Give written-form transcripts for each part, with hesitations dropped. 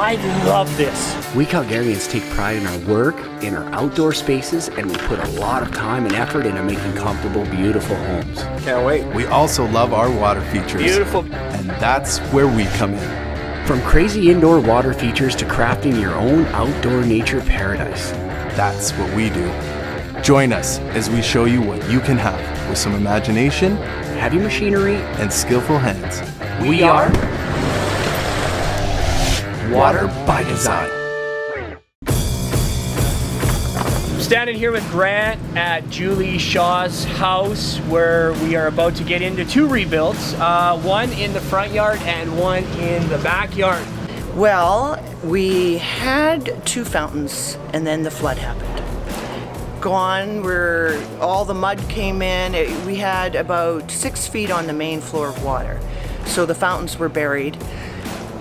I love this. We Calgarians take pride in our work, in our outdoor spaces, and we put a lot of time and effort into making comfortable, beautiful homes. Can't wait. We also love our water features. Beautiful. And that's where we come in. From crazy indoor water features to crafting your own outdoor nature paradise. That's what we do. Join us as we show you what you can have with some imagination, Heavy machinery, and skillful hands. we are Water by Design. Standing here with Grant at Julie Shaw's house, where we are about to get into two rebuilds, one in the front yard and one in the backyard. Well, we had 2 fountains and then the flood happened. Gone where all the mud came in. We had about 6 feet on the main floor of water. So the fountains were buried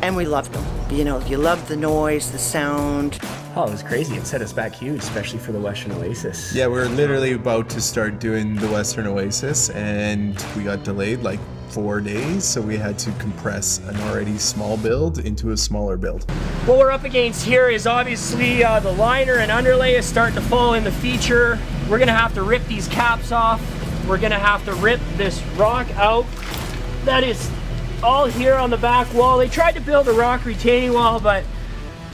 and we loved them. You know, you love the noise, the sound. Oh, it was crazy. It set us back huge, especially for the Western Oasis. Yeah, we're literally about to start doing the Western Oasis, and we got delayed like 4 days, so we had to compress an already small build into a smaller build. What we're up against here is obviously the liner and underlay is starting to fall in the feature. We're gonna have to rip these caps off. We're gonna have to rip this rock out. That is all here on the back wall. They tried to build a rock retaining wall, but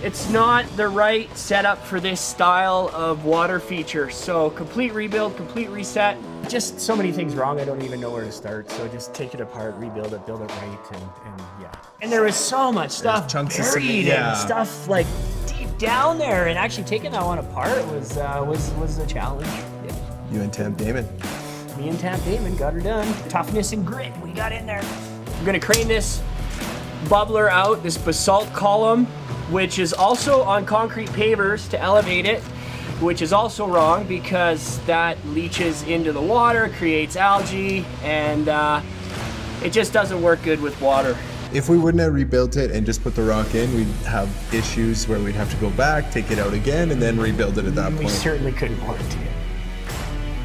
it's not the right setup for this style of water feature. So complete rebuild, complete reset. Just so many things wrong, I don't even know where to start. So just take it apart, rebuild it, build it right, and yeah. And there was so much stuff chunks of buried cement, yeah. and stuff like deep down there. And actually taking that one apart was a challenge. Yeah. You and Tam Damon. Me and Tam Damon got her done. Toughness and grit, we got in there. I'm gonna crane this bubbler out, this basalt column, which is also on concrete pavers to elevate it, which is also wrong because that leaches into the water, creates algae, and it just doesn't work good with water. If we wouldn't have rebuilt it and just put the rock in, we'd have issues where we'd have to go back, take it out again, and then rebuild it at that We point. certainly couldn't warranty it.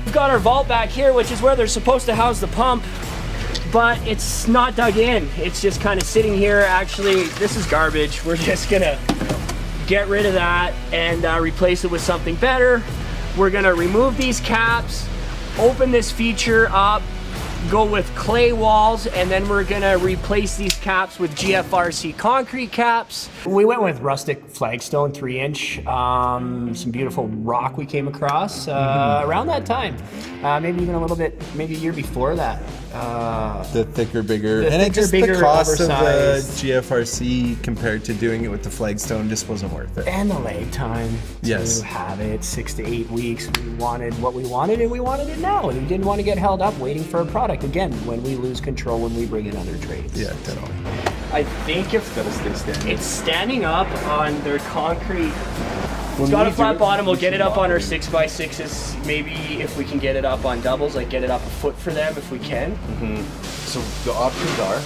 We've got our vault back here, which is where they're supposed to house the pump, but it's not dug in. It's just kind of sitting here. Actually, this is garbage. We're just gonna get rid of that and replace it with something better. We're gonna remove these caps, open this feature up, go with clay walls, and then we're gonna replace these caps with GFRC concrete caps. We went with rustic flagstone, 3-inch, some beautiful rock we came across around that time. Maybe even a little bit, maybe a year before that. The thicker, bigger, The and thicker, it just bigger, the cost of the oversized. GFRC compared to doing it with the flagstone just wasn't worth it. And the lag time Yes. to have it, 6 to 8 weeks. We wanted what we wanted, and we wanted it now. And we didn't want to get held up waiting for a product again when we lose control when we bring in other trades. Yeah, definitely. I think if it's standing up on their concrete. It's got a flat bottom. We'll get it up on our 6x6s. Maybe if we can get it up on doubles, like get it up a foot for them if we can. So the options are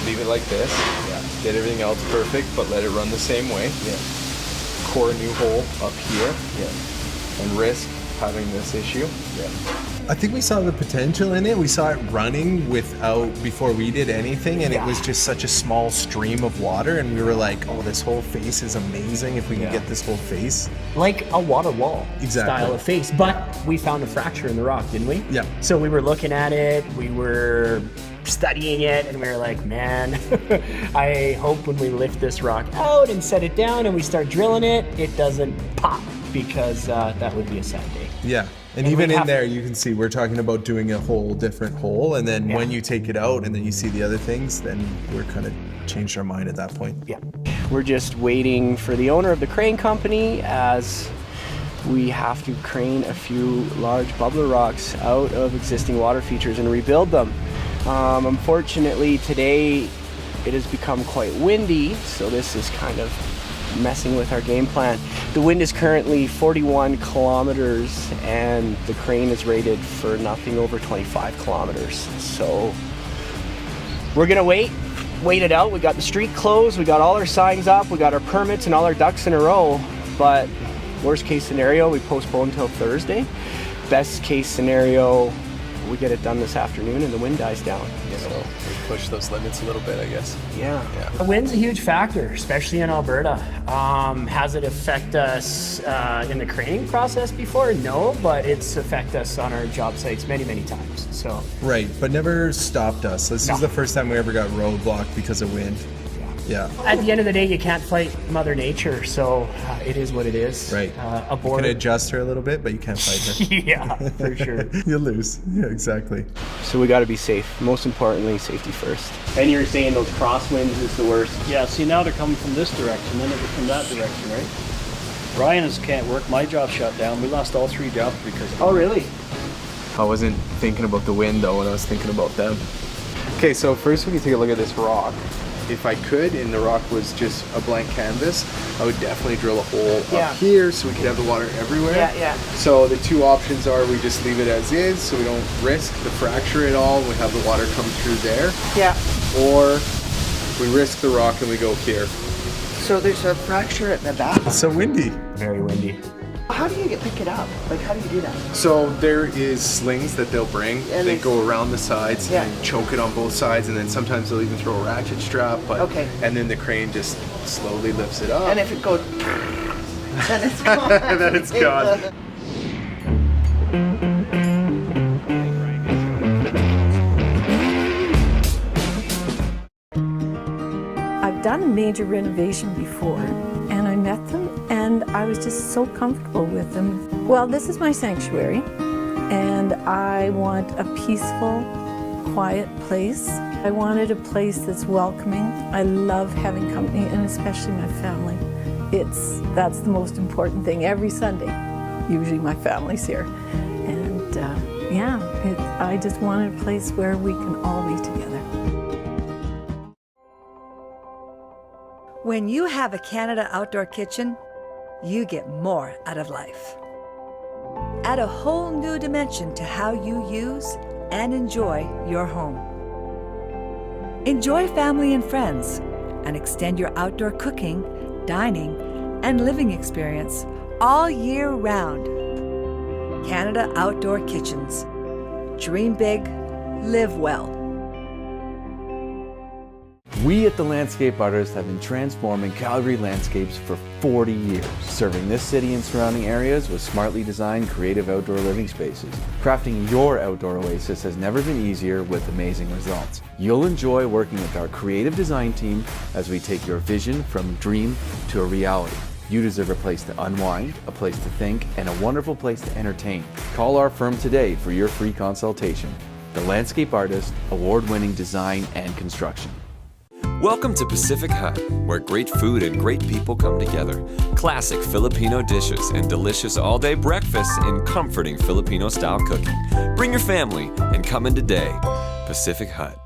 leave it like this, get everything else perfect, but let it run the same way. Core a new hole up here, and risk having this issue. I think we saw the potential in it. We saw it running before we did anything, and it was just such a small stream of water, and we were like, oh, this whole face is amazing if we can get this whole face. Like a water wall Exactly. style of face. But we found a fracture in the rock, didn't we? Yeah. So we were looking at it, we were studying it, and we were like, man, I hope when we lift this rock out and set it down and we start drilling it, it doesn't pop, because that would be a sad day. Yeah. And And even we in have- there, you can see we're talking about doing a whole different hole, and then when you take it out and then you see the other things, then we're kind of changed our mind at that point. Yeah. We're just waiting for the owner of the crane company, as we have to crane a few large bubbler rocks out of existing water features and rebuild them. Unfortunately, today it has become quite windy, so this is kind of messing with our game plan. The wind is currently 41 kilometers and the crane is rated for nothing over 25 kilometers. So we're gonna wait it out. We got the street closed, we got all our signs up, we got our permits and all our ducks in a row, but worst case scenario, we postpone until Thursday. Best case scenario, we get it done this afternoon and the wind dies down. So We push those limits a little bit, I guess. yeah. Yeah. The wind's a huge factor, especially in Alberta. Has it affect us in the craning process before? No, but it's affect us on our job sites many, many times. So Right, but never stopped us. This No. is the first time we ever got roadblocked because of wind. Yeah. at the end of the day, you can't fight Mother Nature, so it is what it is. Right. A You board. can adjust her a little bit, but you can't fight her. Yeah, for sure. You lose. Yeah, exactly. So we got to be safe. Most importantly, safety first. And you're saying those crosswinds is the worst. Yeah, see now they're coming from this direction, then they're from that direction, right? Brian's can't work, my job shut down. We lost all 3 jobs because of it. Oh, really? I wasn't thinking about the wind though when I was thinking about them. Okay, so first we can take a look at this rock. If I could, and the rock was just a blank canvas, I would definitely drill a hole Yeah. up here so we could have the water everywhere. Yeah, yeah. So the 2 options are we just leave it as is so we don't risk the fracture at all and we have the water come through there, Yeah. or we risk the rock and we go here. So there's a fracture at the back. It's so windy. Very windy. How do you pick it up? Like, how do you do that? So there is slings that they'll bring. And They it's- go around the sides Yeah. and choke it on both sides, and then sometimes they'll even throw a ratchet strap. But Okay. and then the crane just slowly lifts it up. And if it goes, then it's gone. Then it's gone. I've done a major renovation before, and I met them, and I was just so comfortable with them. Well, this is my sanctuary, and I want a peaceful, quiet place. I wanted a place that's welcoming. I love having company, and especially my family. That's the most important thing. Every Sunday, usually my family's here, and I just wanted a place where we can all be together. When you have a Canada Outdoor Kitchen, you get more out of life. Add a whole new dimension to how you use and enjoy your home. Enjoy family and friends and extend your outdoor cooking, dining, and living experience all year round. Canada Outdoor Kitchens. Dream big, live well. We at The Landscape Artist have been transforming Calgary landscapes for 40 years, serving this city and surrounding areas with smartly designed creative outdoor living spaces. Crafting your outdoor oasis has never been easier with amazing results. You'll enjoy working with our creative design team as we take your vision from dream to a reality. You deserve a place to unwind, a place to think, and a wonderful place to entertain. Call our firm today for your free consultation. The Landscape Artist, award-winning design and construction. Welcome to Pacific Hut, where great food and great people come together. Classic Filipino dishes and delicious all-day breakfasts in comforting Filipino-style cooking. Bring your family and come in today. Pacific Hut.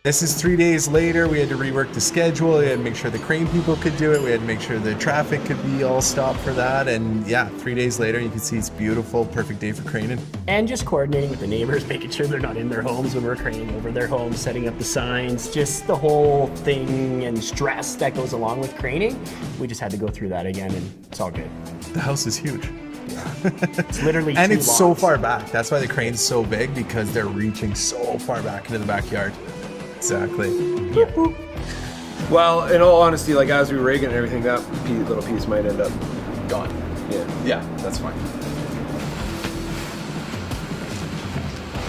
This is 3 days later. We had to rework the schedule. We had to make sure the crane people could do it. We had to make sure the traffic could be all stopped for that. And yeah, 3 days later, you can see it's beautiful. Perfect day for craning. And just coordinating with the neighbors, making sure they're not in their homes when we're craning over their homes, setting up the signs, just the whole thing and stress that goes along with craning. We just had to go through that again, and it's all good. The house is huge. It's literally And two it's so lots. far back. That's why the crane's so big, because they're reaching so far back into the backyard. Exactly. Well, in all honesty, like as we rig and everything, that little piece might end up gone. Yeah, that's fine.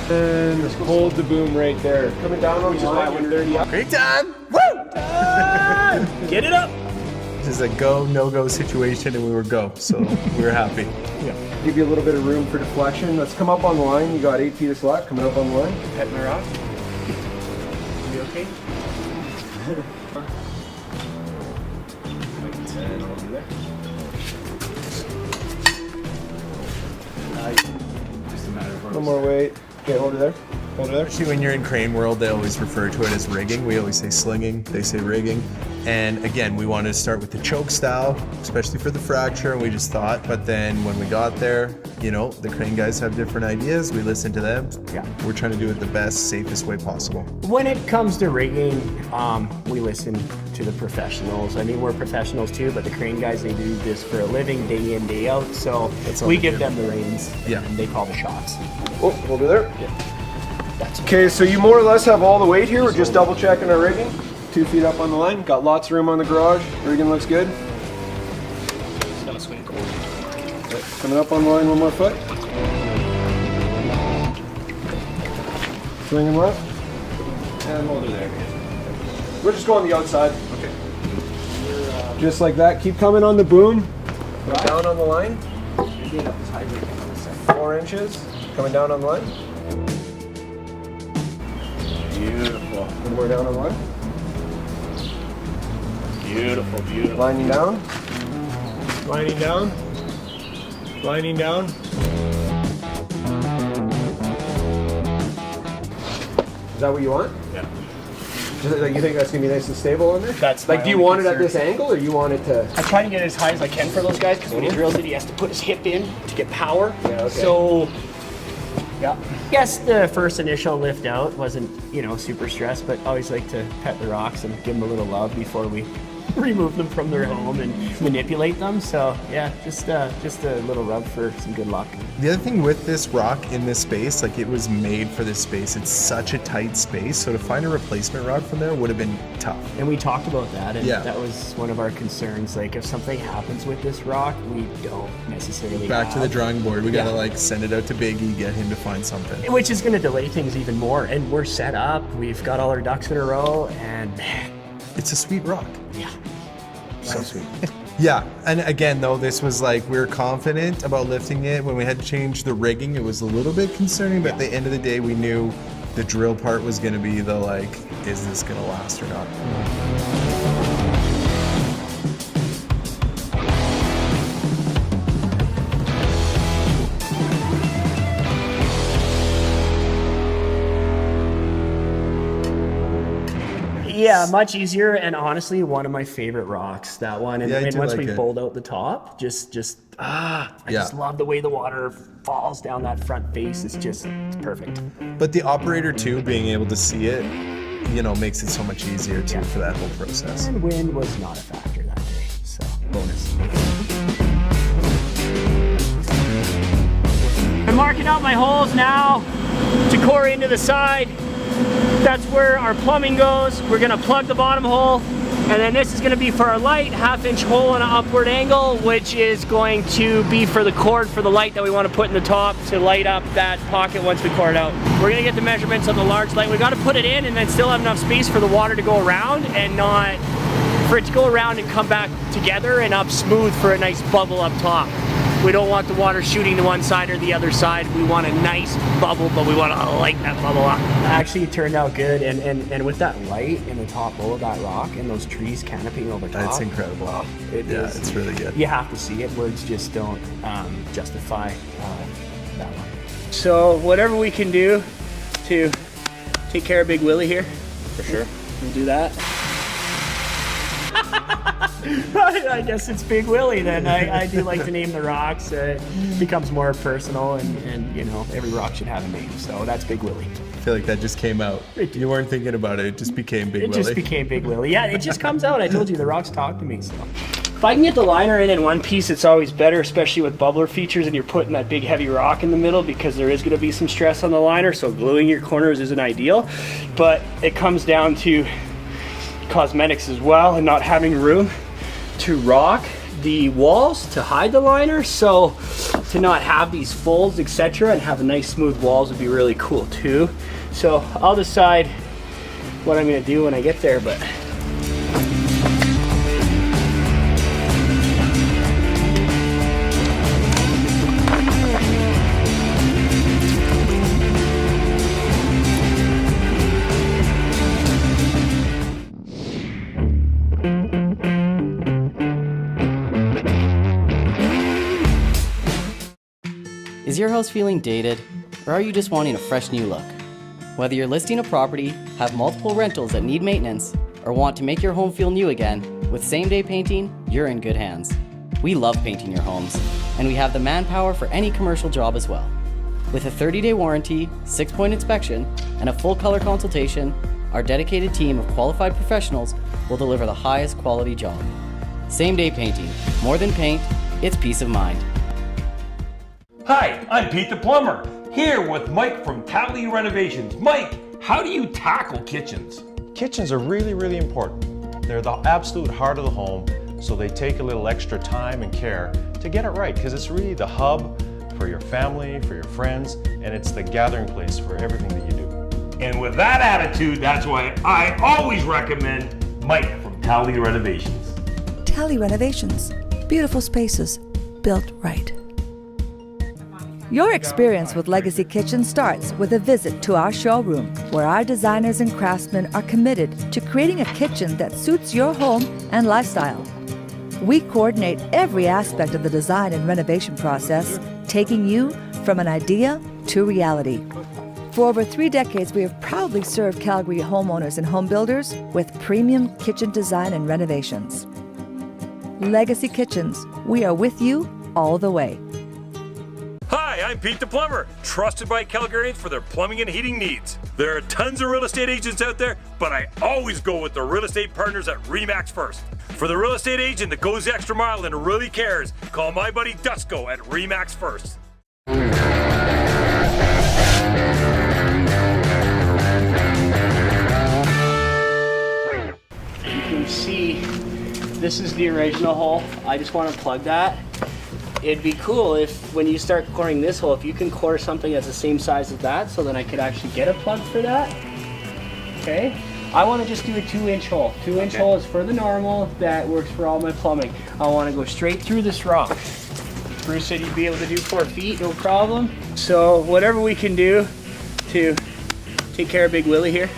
And hold the boom right there. Coming down on the line, 130 up. Great time! Woo! Get it up! This is a go, no-go situation, and we were go, so we were happy. Give you a little bit of room for deflection. Let's come up on the line. You got 8 feet of slack coming up on the line. Petting her off. You okay? One more weight. Okay, hold it there. Hold it there. Actually, when you're in crane world, they always refer to it as rigging. We always say slinging. They say rigging. And again, we wanted to start with the choke style, especially for the fracture, and we just thought, but then when we got there, you know, the crane guys have different ideas. We listened to them. Yeah. We're trying to do it the best, safest way possible. When it comes to rigging, we listen to the professionals. I mean, we're professionals too, but the crane guys, they do this for a living, day in, day out. So That's all we they give do. them the reins, Yeah. and they call the shots. Oh, we'll be there. That's Okay, so you more or less have all the weight here. We're just double checking our rigging. 2 feet up on the line. Got lots of room on the garage. Rigging looks good. Coming up on the line 1 more foot. Swinging left. And hold her there. We'll just go on the outside. Okay. Just like that. Keep coming on the boom. Down on the line. 4 inches. Coming down on the line. Beautiful. One more down on the line. beautiful, beautiful. Lining down. Lining down. Lining down. Is that what you want? Yeah. You think that's gonna be nice and stable on there? That's like, my do you only want it at concern. this angle, or you want it to? I try to get it as high as I can for those guys because when he drills it, he has to put his hip in to get power. Yeah, okay. So, yeah. Yes, the first initial lift out wasn't, super stressed, but I always like to pet the rocks and give them a little love before we remove them from their home and manipulate them. So yeah, just a little rub for some good luck. The other thing with this rock in this space, like, it was made for this space. It's such a tight space, so to find a replacement rock from there would have been tough. And we talked about that, and Yeah. that was one of our concerns. Like, if something happens with this rock, we don't necessarily Back to the have- drawing board. We gotta Yeah. send it out to Biggie, get him to find something. Which is going to delay things even more. And we're set up. We've got all our ducks in a row, and man, It's a sweet rock. yeah. So sweet. Yeah, and again though, this was like, we were confident about lifting it. When we had to change the rigging, it was a little bit concerning, but at the end of the day, we knew the drill part was gonna be the, like, is this gonna last or not? Yeah, much easier, and honestly, one of my favorite rocks. That one, and, Yeah, I and do once like we it. bowled out the top, I Yeah. just love the way the water falls down that front face. It's perfect. But the operator too, being able to see it, makes it so much easier too for that whole process. And wind was not a factor that day, so bonus. I'm marking out my holes now to core into the side. That's where our plumbing goes. We're gonna plug the bottom hole, and then this is gonna be for our light, 1/2-inch hole on an upward angle, which is going to be for the cord for the light that we want to put in the top to light up that pocket once we core it out. We're gonna get the measurements on the large light. We gotta put it in and then still have enough space for the water to go around and not for it to go around and come back together and up smooth for a nice bubble up top. We don't want the water shooting to one side or the other side. We want a nice bubble, but we want to light that bubble up. Actually, it turned out good, and with that light in the top bowl of that rock and those trees canopying over top. That's incredible. It's really good. You have to see it. Words just don't justify that one. So whatever we can do to take care of Big Willie here, for sure, we'll do that. I guess it's Big Willie then. I do like to name the rocks. It becomes more personal, and every rock should have a name. So that's Big Willie. I feel like that just came out. You weren't thinking about it. It just became Big It Willie. just became Big Willie. Yeah, it just comes out. I told you, the rocks talk to me. So if I can get the liner in one piece, it's always better, especially with bubbler features and you're putting that big heavy rock in the middle, because there is going to be some stress on the liner. So gluing your corners isn't ideal, but it comes down to cosmetics as well, and not having room to rock the walls to hide the liner. So to not have these folds, etc., and have a nice smooth walls would be really cool too. So I'll decide what I'm gonna do when I get there, but Is your house feeling dated, or are you just wanting a fresh new look? Whether you're listing a property, have multiple rentals that need maintenance, or want to make your home feel new again, with same-day painting, you're in good hands. We love painting your homes, and we have the manpower for any commercial job as well. With a 30-day warranty, 6-point inspection, and a full color consultation, our dedicated team of qualified professionals will deliver the highest quality job. Same-day painting. More than paint, it's peace of mind. Hi, I'm Pete the Plumber, here with Mike from Tranquility Renovations. Mike, how do you tackle kitchens? Kitchens are really important. They're the absolute heart of the home, so they take a little extra time and care to get it right, because it's really the hub for your family, for your friends, and it's the gathering place for everything that you do. And with that attitude, that's why I always recommend Mike from Tranquility Renovations. Tally Renovations. Beautiful spaces built right. Your experience with Legacy Kitchen starts with a visit to our showroom, where our designers and craftsmen are committed to creating a kitchen that suits your home and lifestyle. We coordinate every aspect of the design and renovation process, taking you from an idea to reality. For over 3 decades, we have proudly served Calgary homeowners and home builders with premium kitchen design and renovations. Legacy Kitchens, we are with you all the way. Hi, I'm Pete the Plumber, trusted by Calgarians for their plumbing and heating needs. There are tons of real estate agents out there, but I always go with the real estate partners at RE/MAX first. For the real estate agent that goes the extra mile and really cares, call my buddy Dusko at RE/MAX first. You can see this is the original hole. I just want to plug that. It'd be cool if when you start coring this hole, if you can core something that's the same size as that, so then I could actually get a plug for that. Okay. I want to just do a 2-inch hole. 2-inch hole is for the normal. That works for all my plumbing. I want to go straight through this rock. Bruce said you'd be able to do 4 feet, no problem. So whatever we can do to take care of Big Willie here,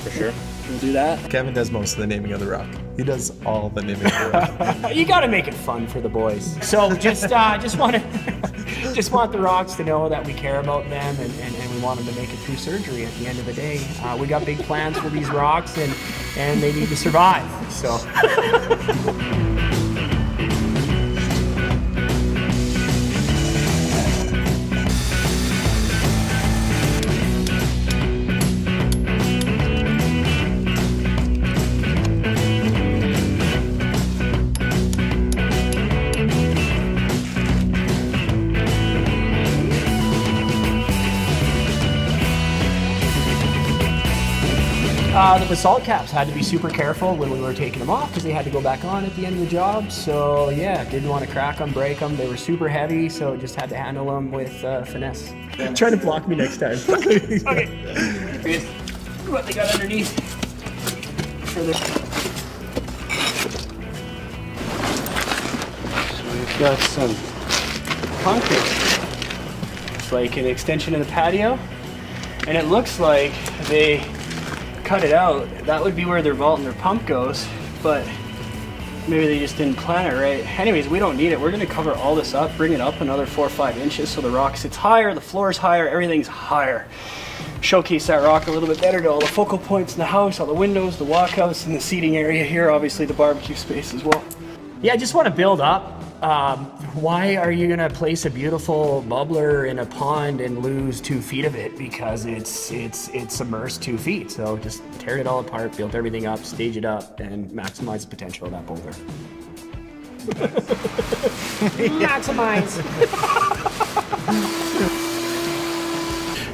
for sure. We'll do that. Kevin does most of the naming of the rock. He does all the naming of the rock. You gotta make it fun for the boys. So just want the rocks to know that we care about them and we want them to make it through surgery at the end of the day. We got big plans for these rocks and they need to survive. So. The basalt caps had to be super careful when we were taking them off because they had to go back on at the end of the job. So yeah, didn't want to crack them, break them. They were super heavy, so just had to handle them with finesse. Try to block me next time. Okay. Here's what they got underneath for this. So we've got some concrete. It's like an extension of the patio, and it looks like they cut it out. That would be where their vault and their pump goes, but maybe they just didn't plan it right. Anyways, we don't need it. We're gonna cover all this up, bring it up another 4 or 5 inches so the rock sits higher, the floor's higher, everything's higher. Showcase that rock a little bit better to all the focal points in the house, all the windows, the walkouts, and the seating area here, obviously the barbecue space as well. Yeah, I just want to build up. Why are you gonna place a beautiful bubbler in a pond and lose 2 feet of it? Because it's submersed 2 feet. So just tear it all apart, build everything up, stage it up, and maximize the potential of that boulder. Maximize.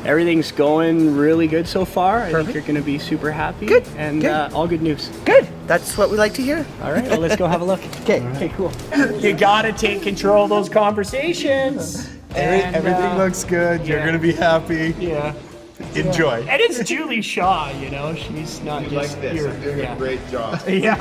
Everything's going really good so far. I think you're going to be super happy. Good. And all good news. Good. That's what we like to hear. All right, well, let's go have a look. Okay. Okay, cool. You got to take control of those conversations. Everything looks good. You're going to be happy. Yeah. Enjoy. And it's Julie Shaw, you know, she's not You just like this. here. I'm doing a great job. Yeah.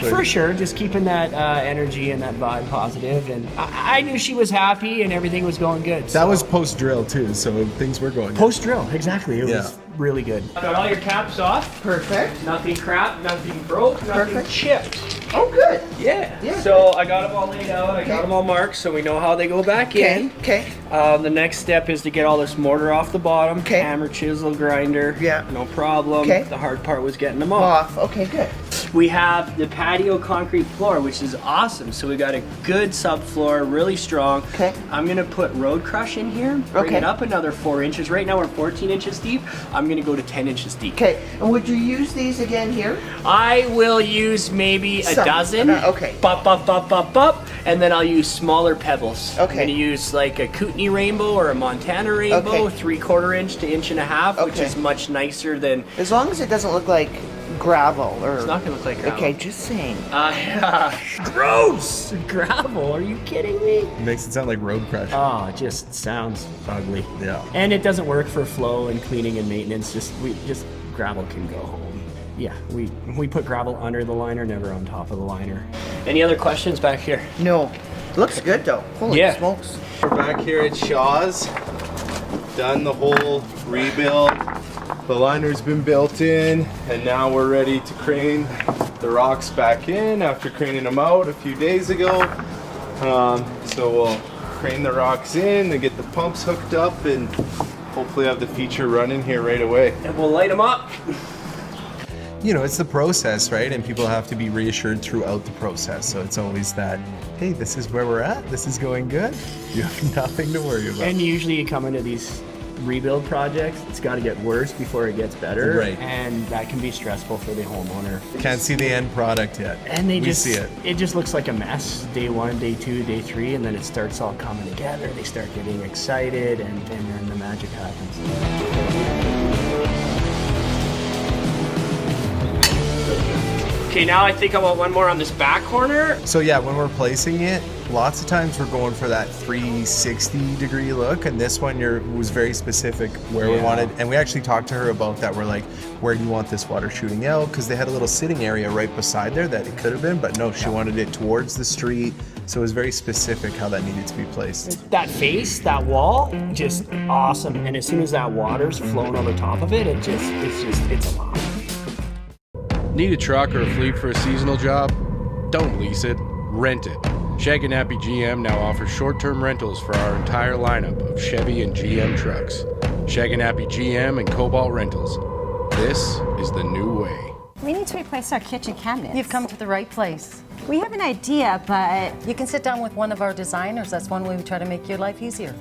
For sure, just keeping that energy and that vibe positive. And I knew she was happy and everything was going good. That was post-drill too, so things were going good. Post-drill, exactly. It was really good. Got all your caps off. Perfect. Nothing cracked, nothing broke, nothing Perfect. chipped. Oh, good. Yeah. Yeah. So I got them all laid out. I got them all marked, so we know how they go back in. Okay. The next step is to get all this mortar off the bottom. Okay. Hammer, chisel, grinder. Yeah. No problem. Okay. The hard part was getting them off. Okay, good. We have the patio concrete floor, which is awesome. So we got a good subfloor, really strong. Okay. I'm gonna put road crush in here, bring Okay. it up another 4 inches. Right now we're 14 inches deep. I'm gonna go to 10 inches deep. Okay, and would you use these again here? I will use maybe a Some. dozen. Okay. Bop, and then I'll use smaller pebbles. Okay. I'm gonna use like a Kootenai rainbow or a Montana rainbow, Okay. 3/4 inch to 1.5 inch, which Okay. is much nicer than. As long as it doesn't look like gravel or. It's not gonna look like gravel. Okay, just saying. Gross! Gravel? Are you kidding me? It makes it sound like road crush. Oh, it just sounds ugly. Yeah. And it doesn't work for flow and cleaning and maintenance. Just gravel can go home. Yeah, we put gravel under the liner, never on top of the liner. Any other questions back here? No. Looks good though. Holy Yeah. smokes. We're back here at Shaw's. Done the whole rebuild. The liner's been built in, and now we're ready to crane the rocks back in after craning them out a few days ago. So we'll crane the rocks in and get the pumps hooked up and hopefully have the feature running here right away. And we'll light them up. You know, it's the process, right? And people have to be reassured throughout the process. So it's always that, hey, this is where we're at. This is going good. You have nothing to worry about. And usually you come into these rebuild projects, it's got to get worse before it gets better. Right. And that can be stressful for the homeowner. Can't see the end product yet. And we see it. It just looks like a mess. Day 1, day 2, day 3, and then it starts all coming together. They start getting excited, and then the magic happens. Okay, now I think I want one more on this back corner. So yeah, when we're placing it, lots of times we're going for that 360-degree look, and this one was very specific where we wanted, and we actually talked to her about that. We're like, where do you want this water shooting out? Because they had a little sitting area right beside there that it could have been, but no, she wanted it towards the street, so it was very specific how that needed to be placed. That face, that wall, just awesome. And as soon as that water's flowing over top of it, it's a lot. Need a truck or a fleet for a seasonal job? Don't lease it, rent it. Shagganappy GM now offers short-term rentals for our entire lineup of Chevy and GM trucks. Shagganappy GM and Cobalt Rentals. This is the new way. We need to replace our kitchen cabinets. You've come to the right place. We have an idea, but You can sit down with one of our designers. That's one way we try to make your life easier.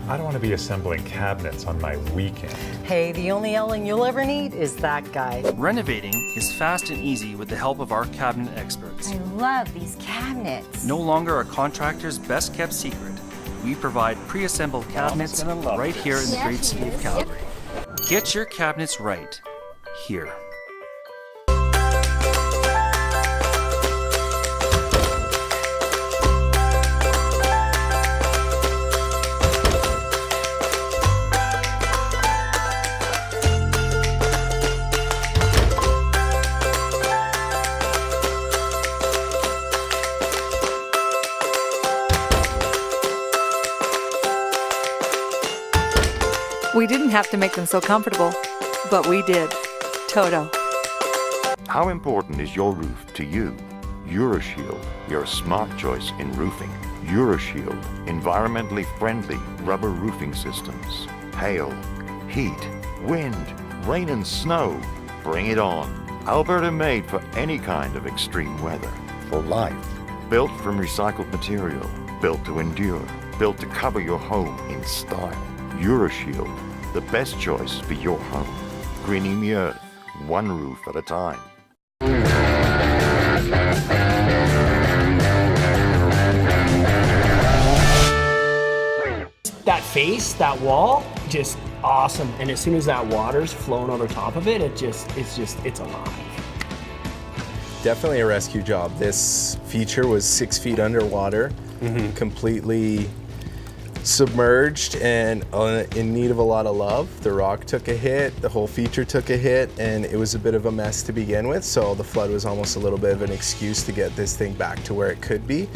I don't want to be assembling cabinets on my weekend. Hey, the only yelling you'll ever need is that guy. Renovating is fast and easy with the help of our cabinet experts. I love these cabinets. No longer a contractor's best kept secret. We provide pre-assembled cabinets right here in the great city of Calgary. Get your cabinets right here. We didn't have to make them so comfortable, but we did. Toto. How important is your roof to you? EuroShield, your smart choice in roofing. EuroShield, environmentally friendly rubber roofing systems. Hail, heat, wind, rain and snow. Bring it on. Alberta made for any kind of extreme weather. For life. Built from recycled material. Built to endure. Built to cover your home in style. EuroShield, the best choice for your home. Greening the earth, one roof at a time. That face, that wall, just awesome. And as soon as that water's flowing over top of it, it's alive. Definitely a rescue job. This feature was 6 feet underwater, completely submerged and in need of a lot of love. The rock took a hit, the whole feature took a hit, and it was a bit of a mess to begin with, so the flood was almost a little bit of an excuse to get this thing back to where it could be.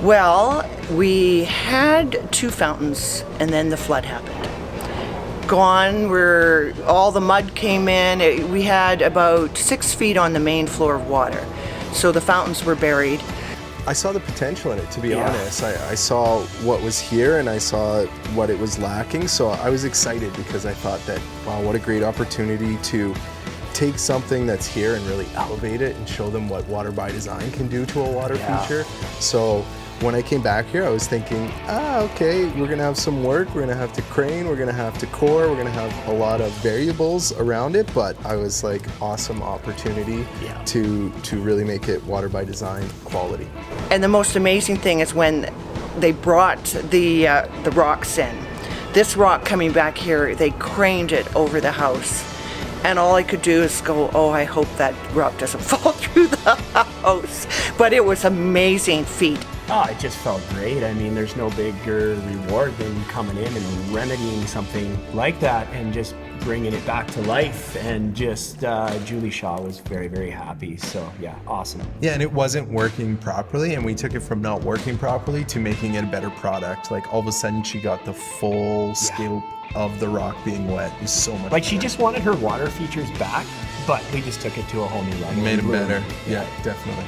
Well, we had 2 fountains and then the flood happened. gone where all the mud came in. We had about 6 feet on the main floor of water. So the fountains were buried. I saw the potential in it, to be honest. I saw what was here and I saw what it was lacking. So I was excited because I thought that, wow, what a great opportunity to take something that's here and really elevate it and show them what Water by Design can do to a water feature. So when I came back here, I was thinking, okay, we're gonna have some work, we're gonna have to crane, we're gonna have to core, we're gonna have a lot of variables around it, but I was like, awesome opportunity to really make it Water by Design quality. And the most amazing thing is when they brought the rocks in. This rock coming back here, they craned it over the house. And all I could do is go, oh, I hope that rock doesn't fall through the house. But it was an amazing feat. Oh, it just felt great. I mean, there's no bigger reward than coming in and remedying something like that and just bringing it back to life. And just Julie Shaw was very, very happy. So yeah, awesome. Yeah, and it wasn't working properly, and we took it from not working properly to making it a better product. Like all of a sudden she got the full scope of the rock being wet. It was so much like better. She just wanted her water features back, but we just took it to a whole new level. Made it better. Yeah, definitely.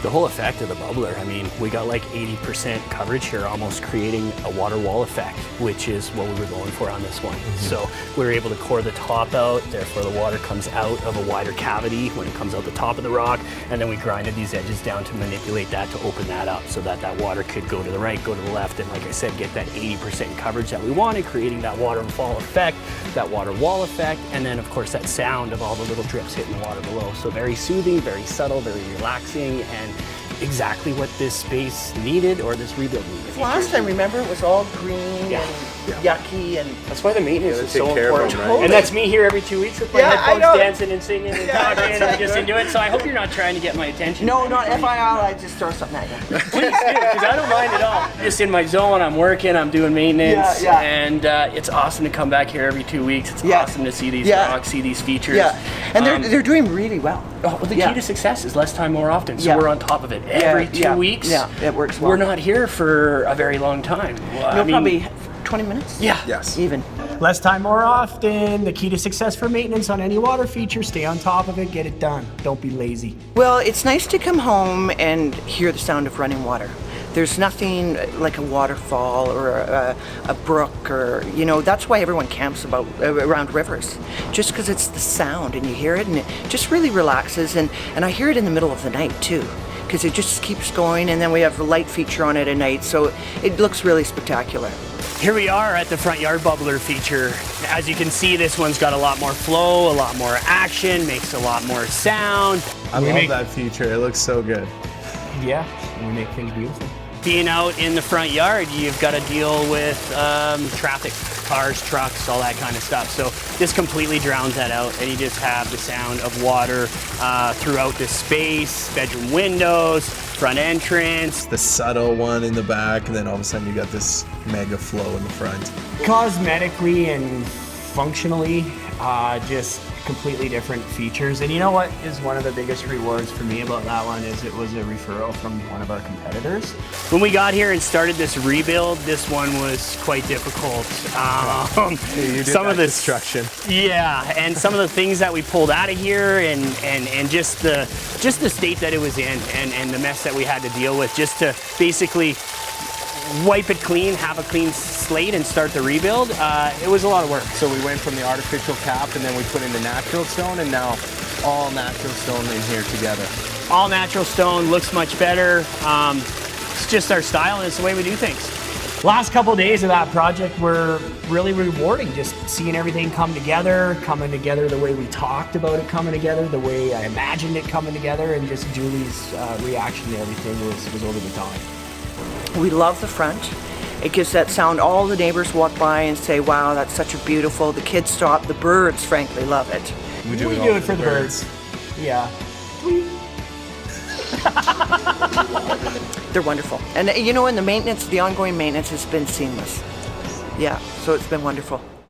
The whole effect of the bubbler, I mean, we got like 80% coverage here, almost creating a water wall effect, which is what we were going for on this one. So we were able to core the top out, therefore the water comes out of a wider cavity when it comes out the top of the rock, and then we grinded these edges down to manipulate that to open that up so that that water could go to the right, go to the left, and like I said, get that 80% coverage that we wanted, creating that waterfall effect, that water wall effect, and then of course that sound of all the little drips hitting the water below. So very soothing, very subtle, very relaxing, and exactly what this space needed or this rebuild needed. Last time, remember, it was all green and yucky, and that's why the maintenance is so important. Totally. And that's me here every 2 weeks with my headphones, dancing and singing and talking, and I'm just into it. So I hope you're not trying to get my attention. No, not FIR, I just throw something at you. Please do, because I don't mind at all. Just in my zone, I'm working, I'm doing maintenance, and it's awesome to come back here every 2 weeks. It's awesome to see these rocks, see these features. Yeah, and they're doing really well. Well, the key to success is less time, more often. So we're on top of it every 2 weeks. Yeah, it works well. We're not here for a very long time. Well, probably 20 minutes? Yeah. Yes. Even. Less time, more often. The key to success for maintenance on any water feature, stay on top of it, get it done. Don't be lazy. Well, it's nice to come home and hear the sound of running water. There's nothing like a waterfall or a brook, or, you know, that's why everyone camps around rivers. Just because it's the sound and you hear it and it just really relaxes. And I hear it in the middle of the night too, because it just keeps going, and then we have a light feature on it at night, so it looks really spectacular. Here we are at the front yard bubbler feature. As you can see, this one's got a lot more flow, a lot more action, makes a lot more sound. I love that feature. It looks so good. Yeah, we make things beautiful. Being out in the front yard, you've got to deal with traffic, cars, trucks, all that kind of stuff. So this completely drowns that out, and you just have the sound of water throughout this space, bedroom windows, front entrance. The subtle one in the back, and then all of a sudden you got this mega flow in the front. Cosmetically and functionally, just completely different features. And you know what is one of the biggest rewards for me about that one is it was a referral from one of our competitors. When we got here and started this rebuild, this one was quite difficult. You did some of the construction. Yeah, and some of the things that we pulled out of here, and just the state that it was in, and the mess that we had to deal with, just to basically wipe it clean, have a clean slate, and start the rebuild. It was a lot of work. So we went from the artificial cap, and then we put in the natural stone, and now all natural stone in here together. All natural stone looks much better. It's just our style, and it's the way we do things. Last couple of days of that project were really rewarding, just seeing everything coming together the way we talked about it coming together, the way I imagined it coming together, and just Julie's reaction to everything was over the top. We love the front. It gives that sound. All the neighbors walk by and say, wow, that's such a beautiful. The kids stop. The birds, frankly, love it. We do it for the birds. Yeah. They're wonderful. And you know, in the maintenance, the ongoing maintenance has been seamless. Yeah, so it's been wonderful.